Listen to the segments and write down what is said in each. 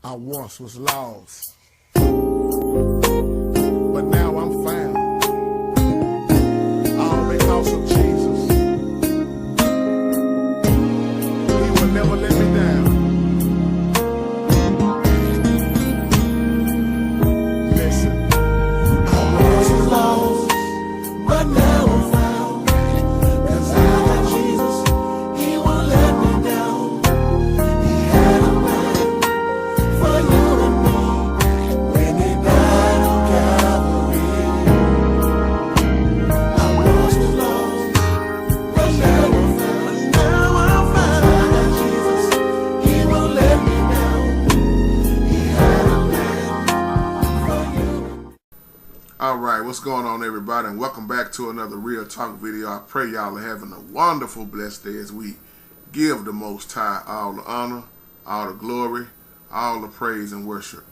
I once was lost, but now I'm found. All because of Jesus. He will never let me down. Listen, I once was lost, but now I'm found. 'Cause I got Jesus, He won't let me down. He had a plan for you and me when He died on Calvary. I once was lost, but now I'm found. Now I'm found. I got Jesus, He won't let me down. He had a plan for you. All right, what's going on, everybody, and welcome back to another Real Talk video. I pray y'all are having a wonderful, blessed day as we give the Most High all the honor, all the glory, all the praise and worship.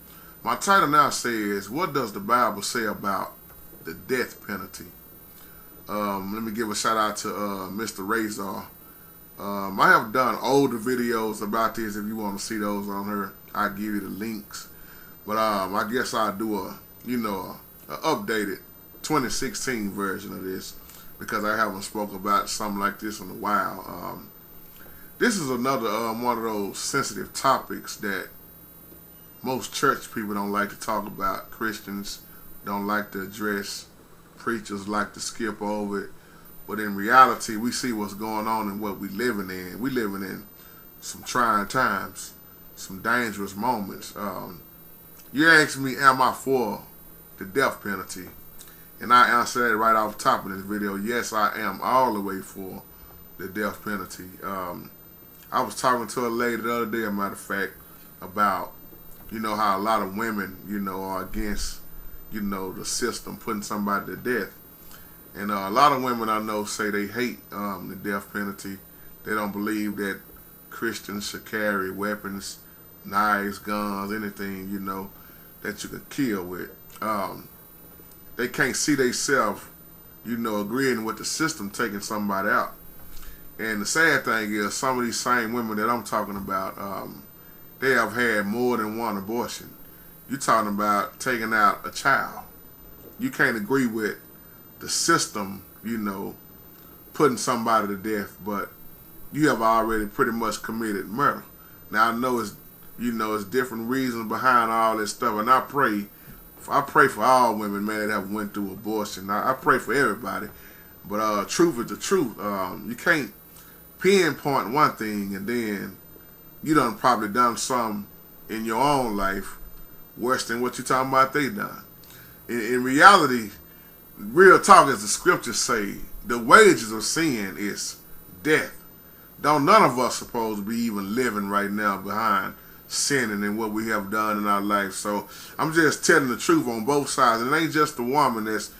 My title now says, what does the Bible say about the death penalty? Let me give a shout out to Mr. Razor. I have done older videos about this. If you want to see those on her, I'll give you the links. But I guess I'll do a updated 2016 version of this because I haven't spoke about something like this in a while. This is another one of those sensitive topics that most church people don't like to talk about. Christians don't like to address. Preachers like to skip over it. But in reality, we see what's going on and what we living in. We living in some trying times, some dangerous moments. You asked me, am I for the death penalty? And I answered that right off the top of this video. Yes, I am all the way for the death penalty. I was talking to a lady the other day, a matter of fact, about, how a lot of women, are against, the system putting somebody to death. And a lot of women I know say they hate the death penalty. They don't believe that Christians should carry weapons, knives, guns, anything, that you can kill with. They can't see themselves, agreeing with the system taking somebody out. And the sad thing is, some of these same women that I'm talking about, they have had more than one abortion. You're talking about taking out a child. You can't agree with the system, putting somebody to death, but you have already pretty much committed murder. Now I know it's, it's different reasons behind all this stuff, and I pray for all women, man, that have went through abortion. I pray for everybody, but truth is the truth. You can't pinpoint one thing and then you done probably done something in your own life worse than what you're talking about they done. In reality, real talk, as the scriptures say, the wages of sin is death. Don't none of us supposed to be even living right now behind sinning and what we have done in our life. So I'm just telling the truth on both sides. And it ain't just the woman that's,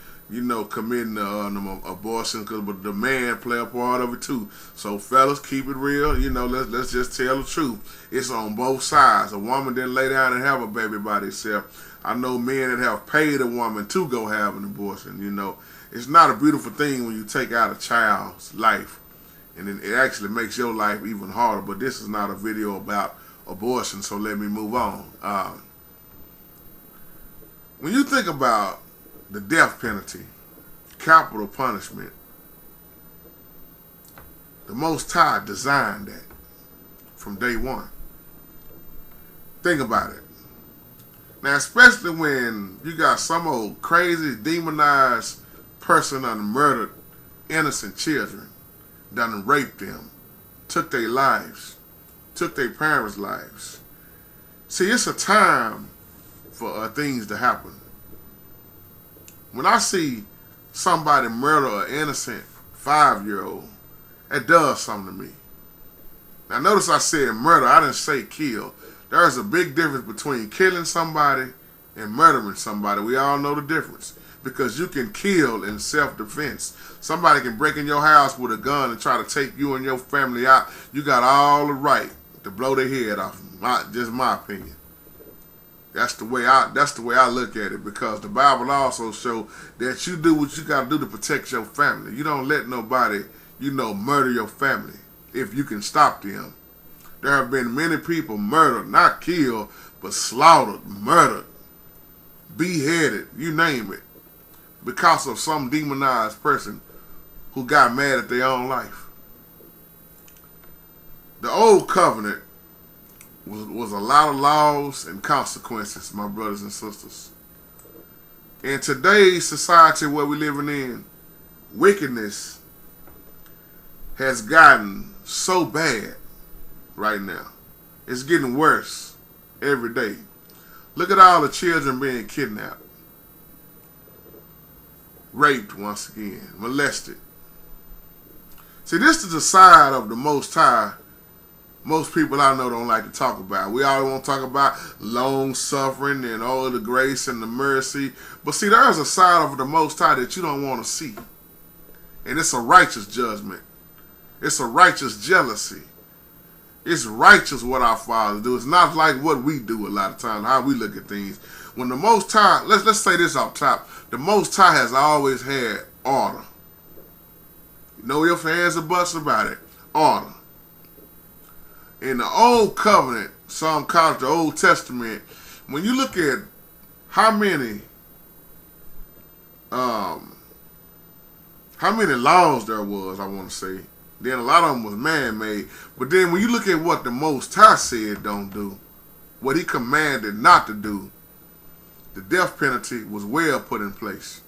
committing abortion, but the man play a part of it too. So fellas, keep it real. Let's just tell the truth. It's on both sides. A woman didn't lay down and have a baby by herself. I know men that have paid a woman to go have an abortion. It's not a beautiful thing when you take out a child's life, and it actually makes your life even harder. But this is not a video about abortion, so let me move on. When you think about the death penalty, capital punishment, the Most High designed that from day one. Think about it. Now, especially when you got some old crazy, demonized person that murdered innocent children, done raped them, took their lives, took their parents' lives. See, it's a time for things to happen. When I see somebody murder an innocent 5-year-old, that does something to me. Now notice I said murder, I didn't say kill. There's a big difference between killing somebody and murdering somebody. We all know the difference. Because you can kill in self-defense. Somebody can break in your house with a gun and try to take you and your family out. You got all the right to blow their head off. Just my opinion. That's the way I look at it, because the Bible also shows that you do what you got to do to protect your family. You don't let nobody, murder your family if you can stop them. There have been many people murdered, not killed, but slaughtered, murdered, beheaded, you name it, because of some demonized person who got mad at their own life. The old covenant was a lot of laws and consequences, my brothers and sisters. In today's society where we're living in, wickedness has gotten so bad right now. It's getting worse every day. Look at all the children being kidnapped, raped once again, molested. See, this is the side of the Most High most people I know don't like to talk about. We always want to talk about long suffering and all the grace and the mercy. But see, there's a side of the Most High that you don't want to see. And it's a righteous judgment. It's a righteous jealousy. It's righteous what our Father do. It's not like what we do a lot of times, how we look at things. When the Most High, let's say this off top, the Most High has always had order. No ifs, ands, or buts about it. Order. In the Old Covenant, some call it the Old Testament, when you look at how many laws there was, I want to say, then a lot of them was man-made. But then when you look at what the Most High said don't do, what he commanded not to do, the death penalty was well put in place.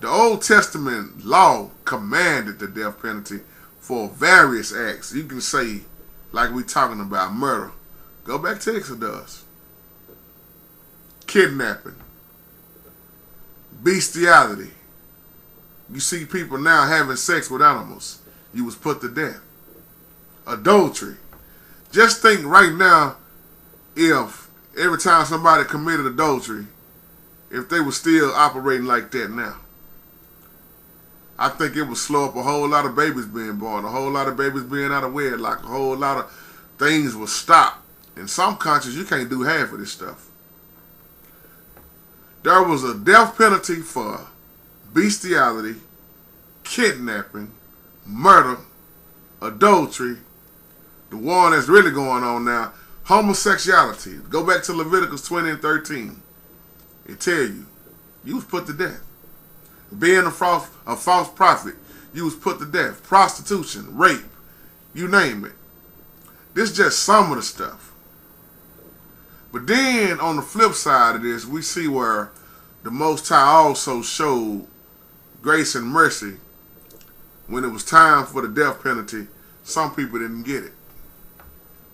The Old Testament law commanded the death penalty for various acts. You can say, like we talking about, murder. Go back to Exodus. Kidnapping. Bestiality. You see people now having sex with animals. You was put to death. Adultery. Just think right now, if every time somebody committed adultery, if they were still operating like that now, I think it would slow up a whole lot of babies being born, a whole lot of babies being out of wedlock, a whole lot of things would stop. In some countries, you can't do half of this stuff. There was a death penalty for bestiality, kidnapping, murder, adultery, the one that's really going on now, homosexuality. Go back to Leviticus 20 and 13. It tell you, you was put to death. Being a false prophet, you was put to death. Prostitution, rape, you name it. This is just some of the stuff. But then on the flip side of this, we see where the Most High also showed grace and mercy when it was time for the death penalty. Some people didn't get it.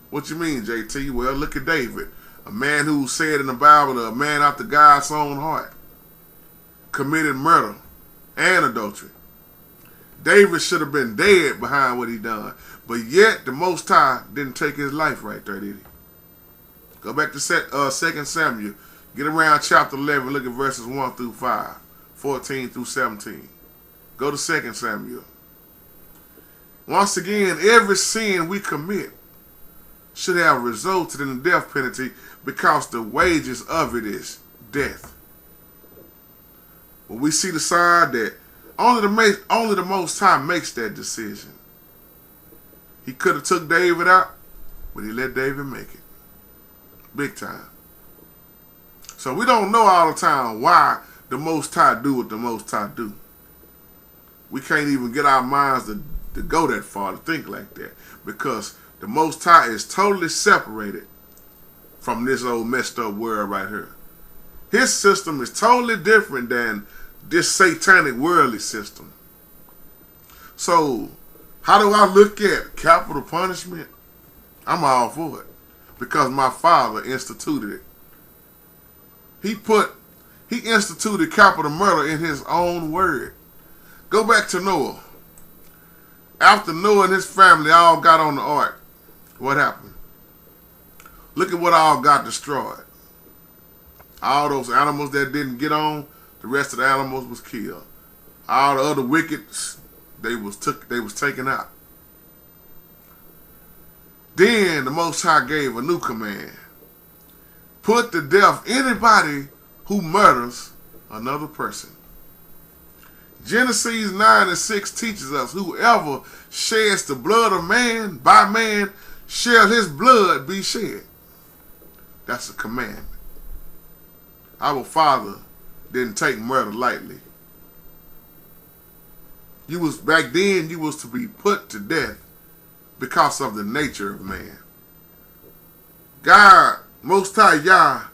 What you mean, JT? Well, look at David, a man who said in the Bible, a man after God's own heart, committed murder and adultery. David should have been dead behind what he done. But yet, the Most High didn't take his life right there, did he? Go back to 2 Samuel. Get around chapter 11, look at verses 1 through 5, 14 through 17. Go to 2 Samuel. Once again, every sin we commit should have resulted in the death penalty because the wages of it is death. But we see the side that only the Most High makes that decision. He could have took David out, but he let David make it. Big time. So we don't know all the time why the Most High do what the Most High do. We can't even get our minds to go that far, to think like that. Because the Most High is totally separated from this old messed up world right here. His system is totally different than this satanic worldly system. So, how do I look at capital punishment? I'm all for it. Because my Father instituted it. He instituted capital murder in his own word. Go back to Noah. After Noah and his family all got on the ark, what happened? Look at what all got destroyed. All those animals that didn't get on, the rest of the animals was killed. All the other wicked, they was taken out. Then the Most High gave a new command. Put to death anybody who murders another person. Genesis 9:6 teaches us, whoever sheds the blood of man, by man, shall his blood be shed. That's a commandment. Our Father didn't take murder lightly. Back then, you was to be put to death because of the nature of man. God, Most High Yah,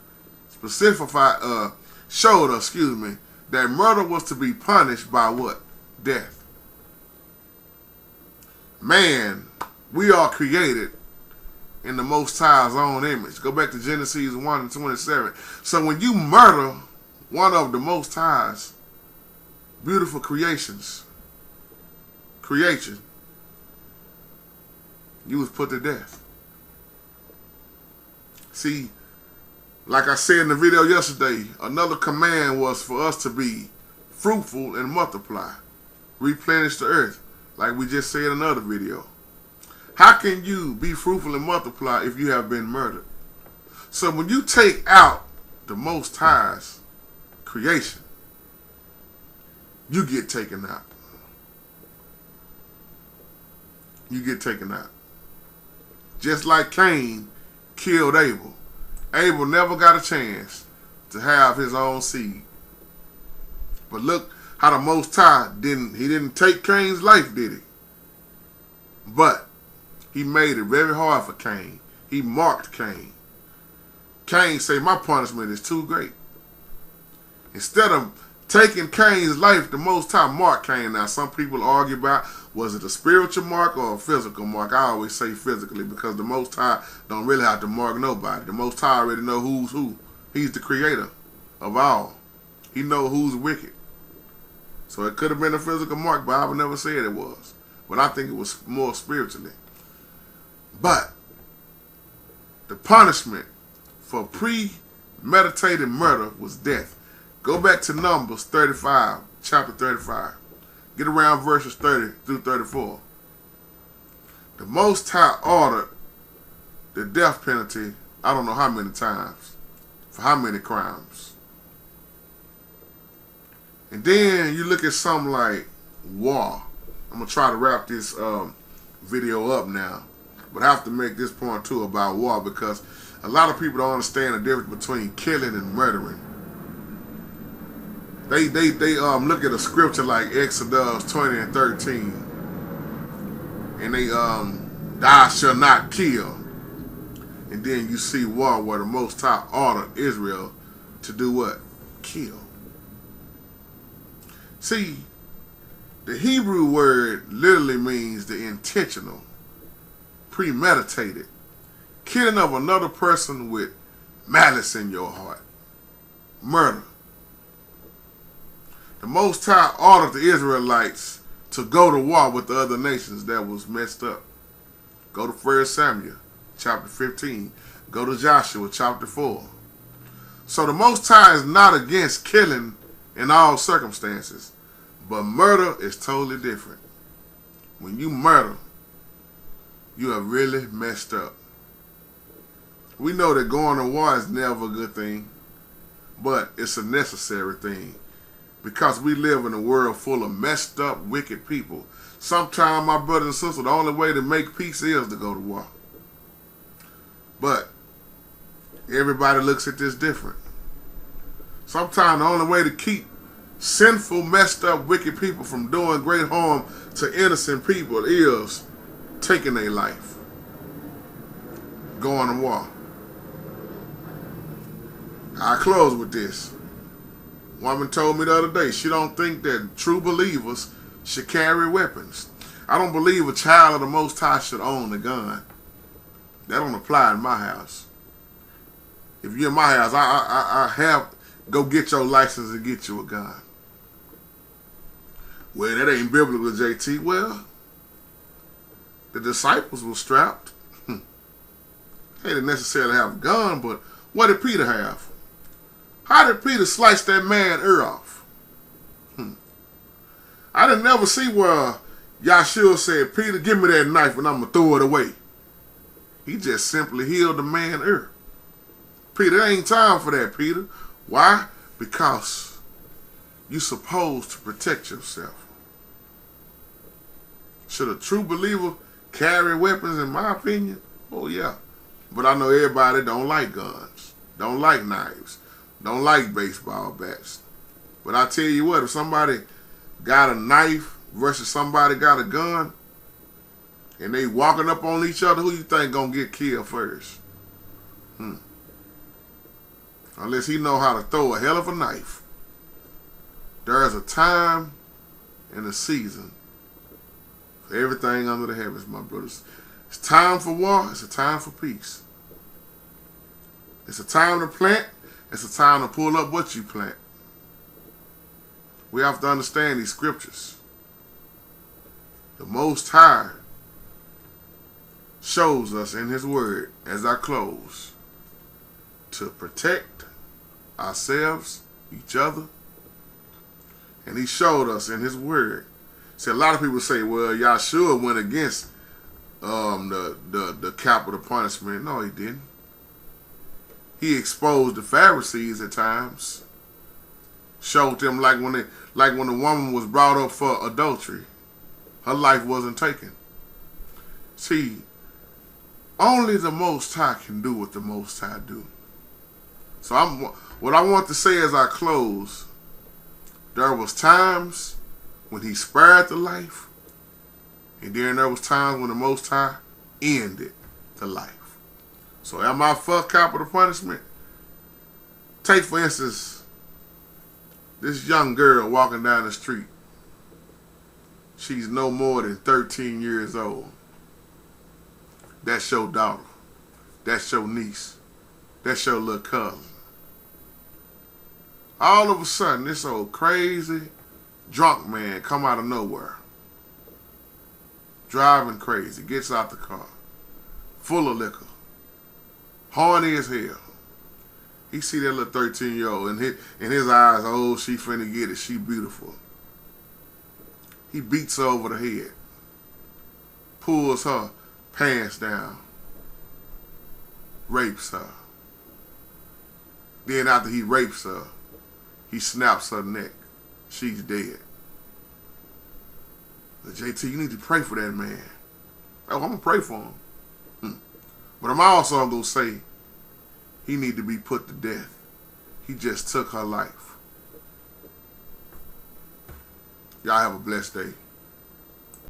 showed us, that murder was to be punished by what? Death. Man, we are created in the Most High's own image. Go back to Genesis 1:27. So when you murder one of the Most High's beautiful creation, you was put to death. See, like I said in the video yesterday, another command was for us to be fruitful and multiply, replenish the earth, like we just said in another video. How can you be fruitful and multiply if you have been murdered? So when you take out the Most High's creation, you get taken out. You get taken out. Just like Cain killed Abel. Abel never got a chance to have his own seed. But look how the Most High didn't take Cain's life, did he? But he made it very hard for Cain. He marked Cain. Cain said, my punishment is too great. Instead of taking Cain's life, the Most High marked Cain. Now, some people argue about, was it a spiritual mark or a physical mark? I always say physically, because the Most High don't really have to mark nobody. The Most High already know who's who. He's the creator of all. He know who's wicked. So it could have been a physical mark, but I would never say it was. But I think it was more spiritually. But the punishment for premeditated murder was death. Go back to Numbers 35, chapter 35. Get around verses 30 through 34. The Most High ordered the death penalty, I don't know how many times, for how many crimes. And then you look at something like war. I'm going to try to wrap this video up now. But I have to make this point too about war, because a lot of people don't understand the difference between killing and murdering. They look at a scripture like Exodus 20 and 13, and they thou shalt not kill. And then you see war where the Most High ordered Israel to do what? Kill. See, the Hebrew word literally means the intentional, premeditated killing of another person with malice in your heart. Murder. The Most High ordered the Israelites to go to war with the other nations that was messed up. Go to 1 Samuel chapter 15. Go to Joshua chapter 4. So the Most High is not against killing in all circumstances, but murder is totally different. When you murder, you have really messed up. We know that going to war is never a good thing, but it's a necessary thing, because we live in a world full of messed up, wicked people. Sometimes, my brothers and sisters, the only way to make peace is to go to war. But everybody looks at this different. Sometimes the only way to keep sinful, messed up, wicked people from doing great harm to innocent people is taking their life. Going to war. I close with this. Woman told me the other day she don't think that true believers should carry weapons. I don't believe a child of the Most High should own a gun. That don't apply in my house. If you're in my house, I have go get your license and get you a gun. Well, that ain't biblical, JT. Well, the disciples were strapped. They didn't necessarily have a gun, but what did Peter have? How did Peter slice that man's ear off? I didn't never see where Yahshua said, Peter, give me that knife and I'm going to throw it away. He just simply healed the man's ear. Peter, there ain't time for that, Peter. Why? Because you're supposed to protect yourself. Should a true believer carry weapons, in my opinion? Oh yeah. But I know everybody don't like guns, don't like knives, don't like baseball bats. But I tell you what, if somebody got a knife versus somebody got a gun, and they walking up on each other, who you think gonna get killed first? Unless he know how to throw a hell of a knife. There is a time and a season for everything under the heavens, my brothers. It's time for war. It's a time for peace. It's a time to plant. It's a time to pull up what you plant. We have to understand these scriptures. The Most High shows us in His Word, as I close, to protect ourselves, each other. And He showed us in His Word. See, a lot of people say, well, Yahshua went against the capital punishment. No, He didn't. He exposed the Pharisees at times. Showed them like when the woman was brought up for adultery, her life wasn't taken. See, only the Most High can do what the Most High do. So what I want to say as I close, there was times when He spared the life, and then there was times when the Most High ended the life. So am I for capital punishment? Take, for instance, this young girl walking down the street. She's no more than 13 years old. That's your daughter. That's your niece. That's your little cousin. All of a sudden, this old crazy drunk man come out of nowhere. Driving crazy. Gets out the car. Full of liquor. Horny as hell. He see that little 13-year-old and in his eyes, oh, she finna get it. She beautiful. He beats her over the head. Pulls her pants down. Rapes her. Then after he rapes her, he snaps her neck. She's dead. But JT, you need to pray for that man. Oh, I'm going to pray for him. But I'm also going to say he need to be put to death. He just took her life. Y'all have a blessed day.